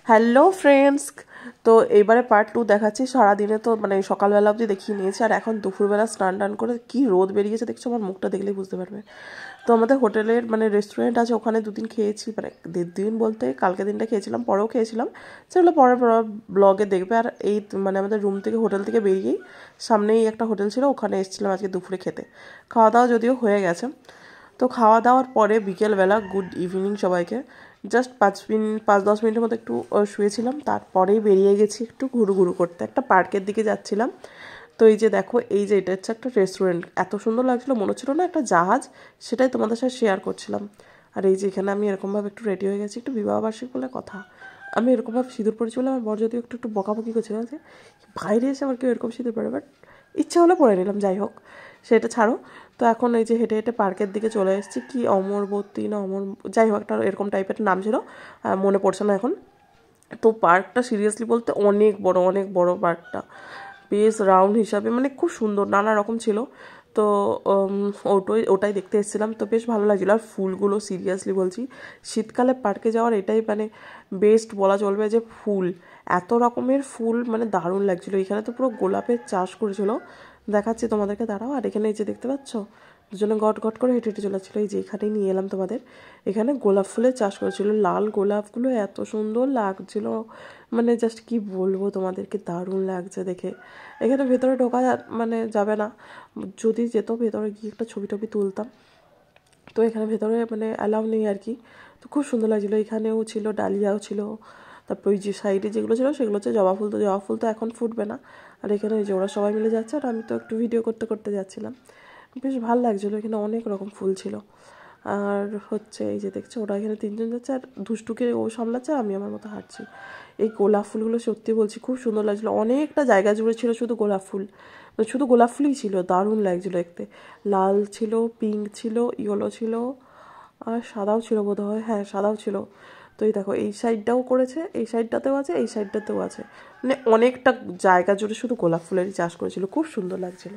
Hello friends, তো এইবারে part 2 দেখাচ্ছি। সারাদিনে তো মানে সকালবেলা অবধি দেখিয়ে নিয়েছি, আর এখন দুপুরবেলা স্নান টান করে কি রোদ বেরিয়েছে দেখছো, আমার মুখটা দেখলেই বুঝতে পারবে। তো আমাদের হোটেলের মানে রেস্টুরেন্ট আছে, ওখানে দুদিন খেয়েছি, মানে দিন বলতে কালকে দিনটা খেয়েছিলাম, পরেও খেয়েছিলাম, সেগুলো পরের ব্লগে দেখবে। আর এই মানে আমাদের রুম থেকে হোটেল থেকে বেরিয়েই সামনেই একটা হোটেল ছিল, ওখানে এসেছিলাম আজকে দুপুরে খেতে। খাওয়া দাওয়া যদিও হয়ে গেছে। তো খাওয়া দাওয়ার পরে বিকেলবেলা গুড ইভিনিং সবাইকে, জাস্ট 5-10 মিনিটের মতো একটু শুয়েছিলাম, তারপরেই বেরিয়ে গেছি একটু ঘুরু করতে, একটা পার্কের দিকে যাচ্ছিলাম। তো এই যে দেখো, এই যে এটা হচ্ছে একটা রেস্টুরেন্ট, এত সুন্দর লাগছিলো, মনে হচ্ছিলো না একটা জাহাজ, সেটাই তোমাদের সাথে শেয়ার করছিলাম। আর এই যে এখানে আমি এরকমভাবে একটু রেডি হয়ে গেছি, একটু বিবাহবার্ষিক বলে কথা, আমি এরকমভাবে সিঁদুর পরেছি বলে আমার বর যদিও একটু একটু বকাবকি করছিল যে বাইরে এসে আবার কেউ এরকম সিঁদুর পরে, বাট ইচ্ছা হলে পরে নিলাম, যাই হোক সেটা ছাড়ো। তো এখন এই যে হেঁটে হেঁটে পার্কের দিকে চলে এসেছি, কি অমরবতী না যাই হোক একটা এরকম টাইপের নাম ছিল, মনে পড়ছে না এখন। তো পার্কটা সিরিয়াসলি বলতে অনেক বড় পার্কটা, বেশ রাউন্ড হিসাবে, মানে খুব সুন্দর, নানা রকম ছিল। তো ওটাই দেখতে এসেছিলাম, তো বেশ ভালো লাগছিলো। আর ফুলগুলো সিরিয়াসলি বলছি, শীতকালে পার্কে যাওয়ার এটাই মানে বেস্ট বলা চলবে, যে ফুল, এত রকমের ফুল, মানে দারুণ লাগছিলো। এখানে তো পুরো গোলাপের চাষ করেছিল, দেখাচ্ছি তোমাদেরকে, দাঁড়াও। আর এখানে এই যে দেখতে পাচ্ছ, দুজনে গট গট করে হেঁটে হেঁটে চলেছিল, এই যে এখানেই নিয়ে এলাম তোমাদের। এখানে গোলাপ ফুলের চাষ করেছিল, লাল গোলাপগুলো এত সুন্দর লাগছিল, মানে জাস্ট কি বলবো তোমাদেরকে, দারুণ লাগছে দেখে। এখানে ভেতরে ঢোকা মানে যাবে না, যদি যেত ভেতরে গিয়ে একটা ছবি টবি তুলতাম, তো এখানে ভেতরে মানে অ্যালাউ নেই আর কি। তো খুব সুন্দর লাগছিলো, এখানেও ছিল, ডালিয়াও ছিল, তারপর ওই যে সাইডে যেগুলো ছিল সেগুলো হচ্ছে জবা ফুল, তো জবা ফুল তো এখন ফুটবে না। আর এখানে ওই যে ওরা সবাই মিলে যাচ্ছে, আর আমি তো একটু ভিডিও করতে করতে যাচ্ছিলাম, বেশ ভালো লাগছিলো। এখানে অনেক রকম ফুল ছিল। আর হচ্ছে এই যে দেখছো, ওরা এখানে 3জন যাচ্ছে, আর দুষ্টুকে ও সামলাচ্ছে, আর আমি আমার মতো হাঁটছি। এই গোলাপ ফুলগুলো সত্যি বলছি খুব সুন্দর লাগছিলো, অনেকটা জায়গা জুড়ে ছিল শুধু গোলাপ ফুল, শুধু গোলাপ ফুলই ছিল, দারুণ লাগছিলো দেখতে। লাল ছিল, পিঙ্ক ছিল, ইয়েলো ছিল, আর সাদাও ছিল বোধ হয়, হ্যাঁ সাদাও ছিল। তো এই দেখো, এই সাইডটাও করেছে, এই সাইডটাতেও আছে, এই সাইডটাতেও আছে, মানে অনেকটা জায়গা জুড়ে শুধু গোলাপ ফুলেরই চাষ করেছিল, খুব সুন্দর লাগছিল।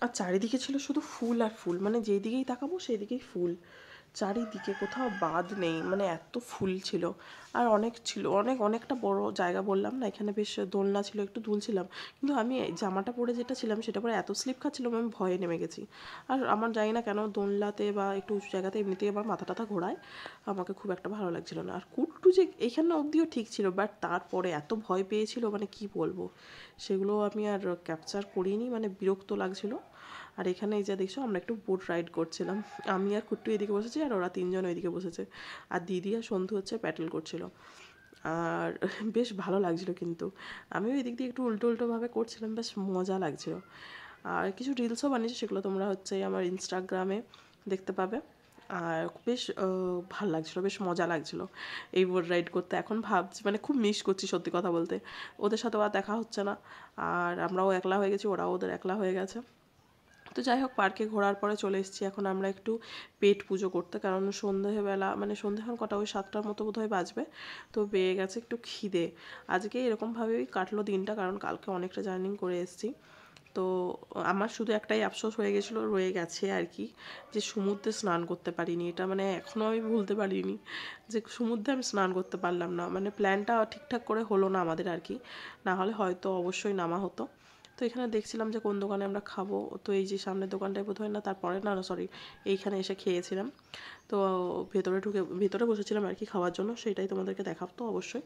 আর চারিদিকে ছিল শুধু ফুল আর ফুল, মানে যেই দিকেই তাকাবো সেই দিকেই ফুল, চারিদিকে কোথাও বাদ নেই, মানে এত ফুল ছিল। আর অনেক ছিল, অনেকটা বড় জায়গা, বললাম না, এখানে বেশ দোলনা ছিল, একটু দুলছিলাম, কিন্তু আমি জামাটা পরে যেটা ছিলাম সেটা পরে এত স্লিপ খাচ্ছিলাম, আমি ভয়ে নেমে গেছি। আর আমার জানি না কেন দোলনাতে বা একটু উঁচু জায়গাতে এমনিতেই আমার মাথা টাথা ঘোরায়, আমাকে খুব একটা ভালো লাগছিল না। আর কুট্টু যে এইখানে অবধিও ঠিক ছিল, বাট তারপরে এত ভয় পেয়েছিল, মানে কি বলবো, সেগুলো আমি আর ক্যাপচার করিনি, মানে বিরক্ত লাগছিল। আর এখানে এই যে দেখছো, আমরা একটু বোট রাইড করছিলাম, আমি আর কুট্টু এদিকে বসেছি, আর ওরা 3জন ওইদিকে বসেছে, আর দিদি আর সন্ধু হচ্ছে প্যাডেল করছিল। আর বেশ ভালো লাগছিলো, কিন্তু আমিও এদিক দিয়ে একটু উল্টোভাবে করছিলাম, বেশ মজা লাগছিল। আর কিছু রিলসও বানিয়েছি, সেগুলো তোমরা হচ্ছে আমার ইনস্টাগ্রামে দেখতে পাবে। আর বেশ ভালো লাগছিলো, বেশ মজা লাগছিলো এই বোট রাইড করতে। এখন ভাবছি, মানে খুব মিস করছি সত্যি কথা বলতে, ওদের সাথেও আর দেখা হচ্ছে না, আর আমরাও একলা হয়ে গেছি, ওরাও ওদের একলা হয়ে গেছে। তো যাই হোক, পার্কে ঘোরার পরে চলে এসেছি এখন আমরা একটু পেট পুজো করতে, কারণ সন্ধেবেলা, মানে সন্ধে এখন কটা, ওই 7টার মতো বোধহয় বাজবে, তো পেয়ে গেছে একটু খিদে। আজকে এরকমভাবেই কাটলো দিনটা, কারণ কালকে অনেকটা জার্নি করে এসেছি। তো আমার শুধু একটাই আফসোস রয়ে গেছে আর কি, যে সমুদ্রে স্নান করতে পারিনি, এটা মানে এখনও আমি ভুলতে পারিনি, যে সমুদ্রে আমি স্নান করতে পারলাম না, মানে প্ল্যানটা ঠিকঠাক করে হলো না আমাদের আর কি, না হলে হয়তো অবশ্যই নামা হতো। তো এখানে দেখছিলাম যে কোন দোকানে আমরা খাবো, তো এই যে সামনের দোকানটায় বোধহয়, না তারপরে, না সরি, এইখানে এসে খেয়েছিলাম। তো ভেতরে বসেছিলাম আর কি খাওয়ার জন্য, সেটাই তোমাদেরকে দেখাবো অবশ্যই।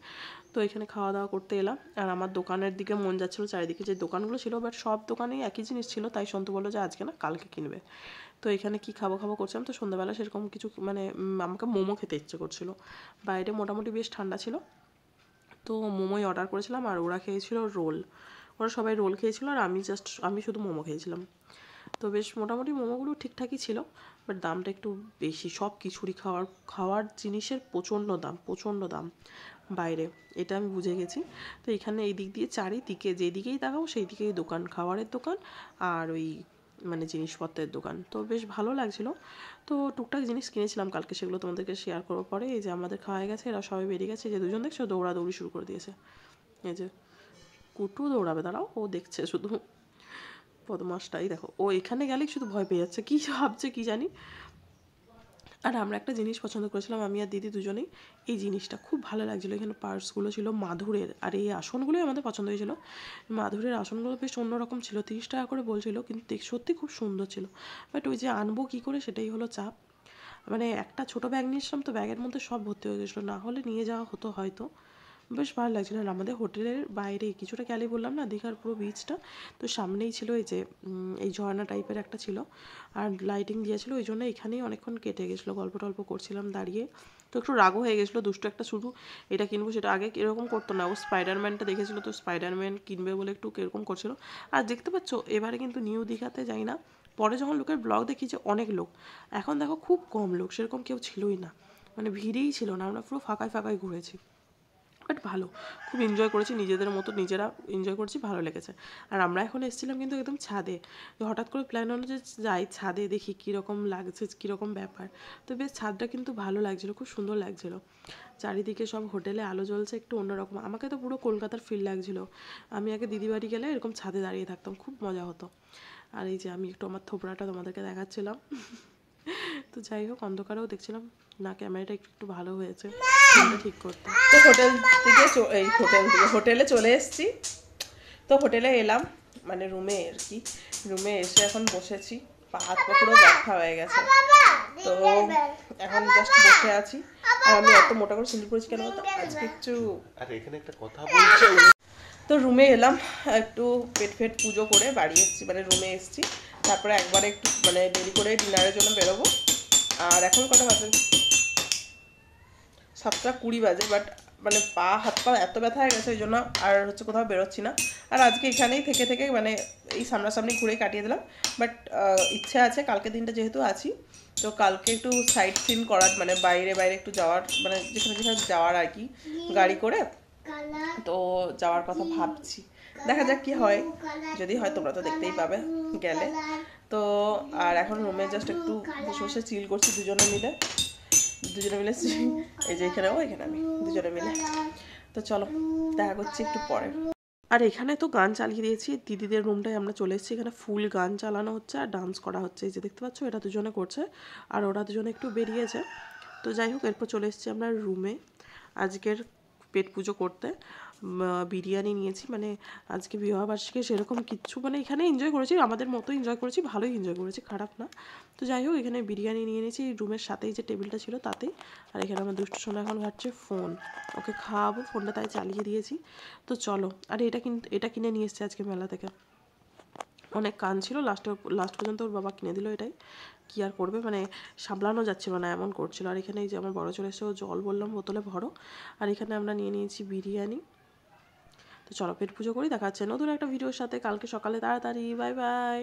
তো এখানে খাওয়া দাওয়া করতে এলাম, আর আমার দোকানের দিকে মন যাচ্ছিলো, চারিদিকে যে দোকানগুলো ছিল, বাট সব দোকানেই একই জিনিস ছিল, তাই সন্তু বললো যে আজকে না কালকে কিনবে। তো এখানে কি খাবো খাবো করছিলাম, তো সন্ধ্যাবেলা সেরকম কিছু মানে আমাকে মোমো খেতে ইচ্ছে করছিল, বাইরে মোটামুটি বেশ ঠান্ডা ছিল, তো মোমোই অর্ডার করেছিলাম। আর ওরা খেয়েছিল রোল, ওরা সবাই রোল খেয়েছিল আর আমি শুধু মোমো খেয়েছিলাম। তো বেশ মোটামুটি মোমোগুলো ঠিকঠাকই ছিল, বাট দামটা একটু বেশি। সব কিছুরই খাওয়ার জিনিসের প্রচণ্ড দাম বাইরে, এটা আমি বুঝে গেছি। তো এখানে এই দিক দিয়ে চারিদিকে যেদিকেই তাকাবো সেই দিকেই দোকান, খাবারের দোকান আর ওই মানে জিনিসপত্রের দোকান। তো বেশ ভালো লাগছিল। তো টুকটাক জিনিস কিনেছিলাম কালকে, সেগুলো তোমাদেরকে শেয়ার করার পরে এই যে আমাদের খাওয়া গেছে, এরা সবাই বেরিয়ে গেছে, যে দুজন দেখছো দৌড়াদৌড়ি শুরু করে দিয়েছে। এই যে কুটু দৌড়াবে, দাঁড়াও, ও দেখছে শুধু, বদমাসটাই দেখো, ও এখানে গেলেই শুধু ভয় পেয়ে যাচ্ছে, কী ভাবছে কি জানি। আর আমরা একটা জিনিস পছন্দ করেছিলাম, আমি আর দিদি দুজনেই, এই জিনিসটা খুব ভালো লাগছিলো। এখানে পার্সগুলো ছিল মাধুরের, আর এই আসনগুলোই আমাদের পছন্দ হয়েছিল। মাধুরের আসনগুলো বেশ অন্যরকম ছিল, 30 টাকা করে বলছিল, কিন্তু সত্যি খুব সুন্দর ছিল। বাট ওই যে আনবো কী করে সেটাই হলো চাপ। মানে একটা ছোটো ব্যাগ নিয়েছিলাম, তো ব্যাগের মধ্যে সব ভর্তি হয়ে গেছিলো, না হলে নিয়ে যাওয়া হতো হয়তো। বেশ ভালো লাগছিলো। আর আমাদের হোটেলের বাইরে কিছুটা গেলেই বললাম না দীঘার পুরো বিচটা, তো সামনেই ছিল এই যে এই ঝর্ণা টাইপের একটা ছিল, আর লাইটিং দিয়েছিল, ওই জন্য এখানেই অনেকক্ষণ কেটে গেছিলো, গল্প টল্প করছিলাম দাঁড়িয়ে। তো একটু রাগও হয়ে গেছিলো, দুষ্টু একটা, শুধু এটা কিনবো সেটা, আগে এরকম করতো না, ও স্পাইডারম্যানটা দেখেছিলো, তো স্পাইডারম্যান কিনবে বলে একটু এরকম করছিল। আর দেখতে পাচ্ছ এবারে কিন্তু নিউ দীঘাতে যাই না, পরে যখন লোকের ব্লগ দেখি যে অনেক লোক, এখন দেখো খুব কম লোক, সেরকম কেউ ছিলই না, মানে ভিড়েই ছিল না, আমরা পুরো ফাঁকায় ফাঁকায় ঘুরেছি। বাট ভালো, খুব এনজয় করেছি, নিজেদের মতো নিজেরা এনজয় করেছি, ভালো লেগেছে। আর আমরা এখন এসেছিলাম কিন্তু একদম ছাদে, হঠাৎ করে প্ল্যান হলো যে যাই ছাদে দেখি কীরকম লাগছে, কীরকম ব্যাপার। তো বেশ ছাদটা কিন্তু ভালো লাগছিলো, খুব সুন্দর লাগছিলো, চারিদিকে সব হোটেলে আলো জ্বলছে, একটু অন্যরকম। আমাকে তো পুরো কলকাতার ফিল লাগছিলো, আমি আগে দিদি বাড়ি গেলে এরকম ছাদে দাঁড়িয়ে থাকতাম, খুব মজা হতো। আর এই যে আমি একটু আমার থোবড়াটা তোমাদেরকে দেখাচ্ছিলাম। তো যাই হোক, অন্ধকারেও দেখছিলাম না, ক্যামেরাটা একটু ভালো হয়েছে ঠিক করতে। তো হোটেলে চলে এসেছি, তো হোটেলে এলাম, মানে রুমে আর কি, রুমে এসে এখন বসেছি, হাত পা পুরো ব্যথা হয়ে গেছে। তো এখন জাস্ট বসে আছি। আর আমি এত মোটা করে সিঁদুর পরেছি কেন বলতো, আজকে একটু, আরে এখানে একটা কথা বলছে। তো রুমে এলাম, একটু পেট পুজো করে বাড়ি এসেছি, মানে রুমে এসেছি, তারপরে একবারে একটু মানে দেরি করে ডিনারের জন্য বেরোবো। আর এখন কটা বাজে, 7:20 বাজে, বাট মানে হাত পা এত ব্যথা হয়ে গেছে, ওই জন্য আর হচ্ছে কোথাও বেরোচ্ছি না। আর আজকে এখানেই থেকে মানে এই সামনাসামনি ঘুরেই কাটিয়ে দিলাম। বাট ইচ্ছে আছে কালকে দিনটা যেহেতু আছি, তো কালকে একটু সাইট সিন করার, মানে বাইরে একটু যাওয়ার, মানে যেখানে যাওয়ার আর কি, গাড়ি করে তো যাওয়ার কথা ভাবছি। দেখা যাক কি হয়, যদি হয় তোমরা তো দেখতেই পাবে গেলে। তো আর এখন রুমে জাস্ট একটু বসে বসে চিল করছি দুজনে মিলে এই যে এখানে আমি দুজনে মিলে। তো চলো দেখা করছি একটু পরে। আর এখানে তো গান চালিয়ে দিয়েছি, দিদিদের রুমটায় আমরা চলে এসেছি, এখানে ফুল গান চালানো হচ্ছে আর ডান্স করা হচ্ছে, এই যে দেখতে পাচ্ছ, এটা দুজনে করছে আর ওরা দুজনে একটু বেরিয়েছে। তো যাই হোক, এরপর চলে এসেছি আমরা রুমে আজকের পেট পুজো করতে। বিরিয়ানি নিয়েছি, মানে আজকে বিবাহবার্ষিকী সেরকম কিচ্ছু, মানে এখানে এনজয় করেছি, আমাদের মতো এনজয় করেছি, ভালোই এনজয় করেছি, খারাপ না। তো যাই হোক, এখানে বিরিয়ানি নিয়ে নিয়েছি রুমের সাথেই যে টেবিলটা ছিল তাতেই। আর এখানে আমার দুষ্টু সোনা এখন ঘাটছে ফোন, ওকে খাওয়াবো, ফোনটা তাই চালিয়ে দিয়েছি। তো চলো, আর এটা কিনে নিয়ে এসেছি আজকে মেলা থেকে, অনেক কান ছিল, লাস্ট পর্যন্ত ওর বাবা কিনে দিল এটাই, কি আর করবে, মানে সামলানো যাচ্ছিল না, এমন করছিল। আর এখানে এই যে আমার বড় চলে এসে, ও জল বললাম বোতলে ভরো। আর এখানে আমরা নিয়ে নিয়েছি বিরিয়ানি। তো চলো পেট পুজো করি, দেখা যাচ্ছে নতুন একটা ভিডিওর সাথে কালকে সকালে তাড়াতাড়ি। Bye bye.